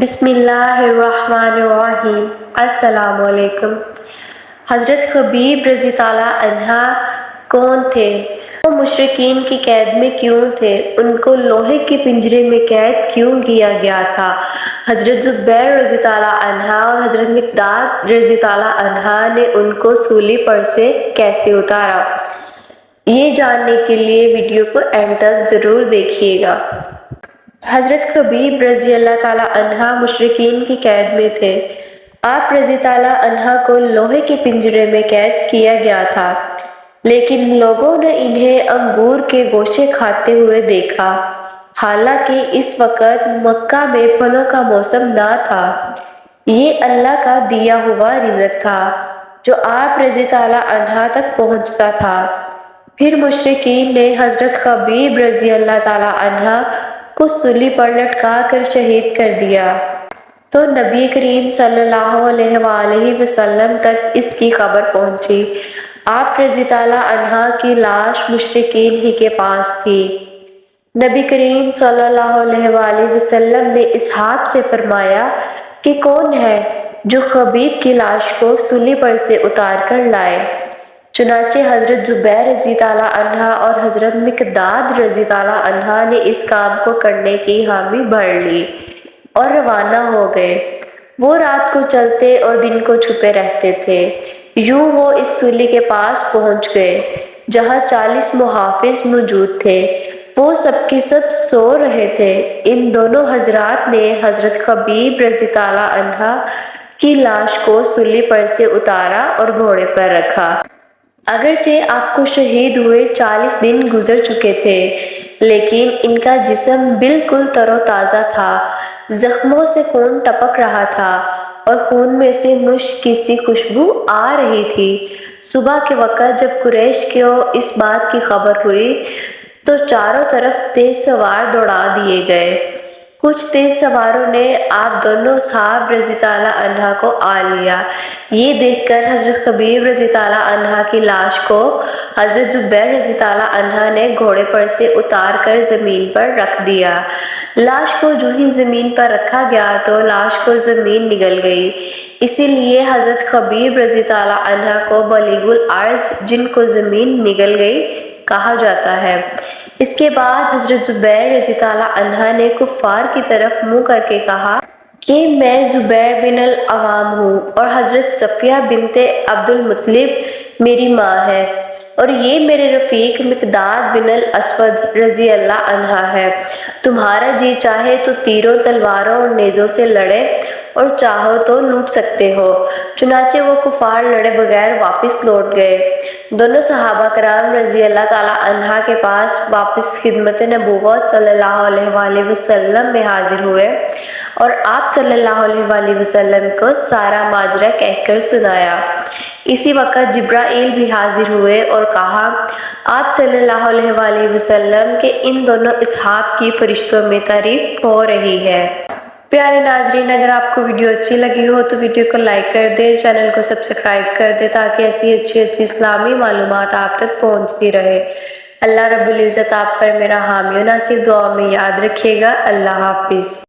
بسم اللہ الرحمن الرحیم۔ السلام علیکم۔ حضرت خبیب رضی اللہ عنہ کون تھے؟ وہ مشرکین کی قید میں کیوں تھے؟ ان کو لوہے کے پنجرے میں قید کیوں کیا گیا تھا؟ حضرت زبیر رضی اللہ عنہ اور حضرت مقداد رضی اللہ عنہ نے ان کو سولی پر سے کیسے اتارا؟ یہ جاننے کے لیے ویڈیو کو اینڈ تک ضرور دیکھیے گا۔ حضرت خبیب رضی اللہ تعالیٰ عنہ مشرکین کی قید میں تھے۔ آپ رضی تعالیٰ عنہ کو لوہے کے پنجرے میں قید کیا گیا تھا، لیکن لوگوں نے انہیں انگور کے گوشے کھاتے ہوئے دیکھا، حالانکہ اس وقت مکہ میں پھلوں کا موسم نہ تھا۔ یہ اللہ کا دیا ہوا رزق تھا جو آپ رضی تعالیٰ عنہ تک پہنچتا تھا۔ پھر مشرکین نے حضرت خبیب رضی اللہ تعالیٰ عنہ کو سولی پر لٹکا کر شہید کر دیا، تو نبی کریم صلی اللہ علیہ وآلہ وسلم تک اس کی خبر پہنچی۔ آپ رضی اللہ عنہ کی لاش مشرکین ہی کے پاس تھی۔ نبی کریم صلی اللہ علیہ وآلہ وسلم نے اصحاب سے فرمایا کہ کون ہے جو خبیب کی لاش کو سولی پر سے اتار کر لائے؟ چنانچہ حضرت زبیر رضی اللہ عنہ اور حضرت مقداد رضی اللہ عنہ نے اس کام کو کرنے کی حامی بھر لی اور روانہ ہو گئے۔ وہ رات کو چلتے اور دن کو چھپے رہتے تھے۔ یوں وہ اس سولی کے پاس پہنچ گئے جہاں 40 محافظ موجود تھے۔ وہ سب کے سب سو رہے تھے۔ ان دونوں حضرات نے حضرت خبیب رضی اللہ عنہ کی لاش کو سولی پر سے اتارا اور گھوڑے پر رکھا۔ اگرچہ آپ کو شہید ہوئے 40 دن گزر چکے تھے، لیکن ان کا جسم بالکل تر و تازہ تھا۔ زخموں سے خون ٹپک رہا تھا اور خون میں سے مشک کی سی خوشبو آ رہی تھی۔ صبح کے وقت جب قریش کو اس بات کی خبر ہوئی تو چاروں طرف تیز سوار دوڑا دیے گئے۔ کچھ تیز سواروں نے آپ دونوں صحاب رضی اللہ عنہ کو آ لیا۔ یہ دیکھ کر حضرت خبیب رضی اللہ عنہ کی لاش کو حضرت زبیر رضی اللہ عنہ نے گھوڑے پر سے اتار کر زمین پر رکھ دیا۔ لاش کو جو ہی زمین پر رکھا گیا تو لاش کو زمین نگل گئی۔ اسی لیے حضرت خبیب رضی اللہ عنہ کو بلیغ العرض، جن کو زمین نگل گئی، کہا جاتا ہے۔ اس کے بعد حضرت زبیر رضی اللہ عنہ نے کفار کی طرف منہ کر کے کہا کہ میں زبیر بن العوام ہوں اور حضرت صفیہ بنت عبد المطلب میری ماں ہے، اور یہ میرے رفیق مقداد بن الاسود رضی اللہ عنہ ہے۔ تمہارا جی چاہے تو تیروں، تلواروں اور نیزوں سے لڑے اور چاہو تو لوٹ سکتے ہو۔ چنانچہ وہ کفار لڑے بغیر واپس لوٹ گئے۔ دونوں صحابہ کرام رضی اللہ تعالیٰ عنہ کے پاس واپس خدمت نبوت صلی اللہ علیہ وآلہ وسلم میں حاضر ہوئے اور آپ صلی اللہ علیہ وآلہ وسلم کو سارا ماجرا کہہ کر سنایا۔ اسی وقت جبرائیل بھی حاضر ہوئے اور کہا، آپ صلی اللہ علیہ وآلہ وسلم کے ان دونوں اصحاب کی فرشتوں میں تعریف ہو رہی ہے۔ پیارے ناظرین، اگر آپ کو ویڈیو اچھی لگی ہو تو ویڈیو کو لائک کر دیں، چینل کو سبسکرائب کر دیں تاکہ ایسی اچھی اسلامی معلومات آپ تک پہنچتی رہے۔ اللہ رب العزت آپ پر میرا حامی و ناصر، دعا میں یاد رکھیے گا۔ اللہ حافظ۔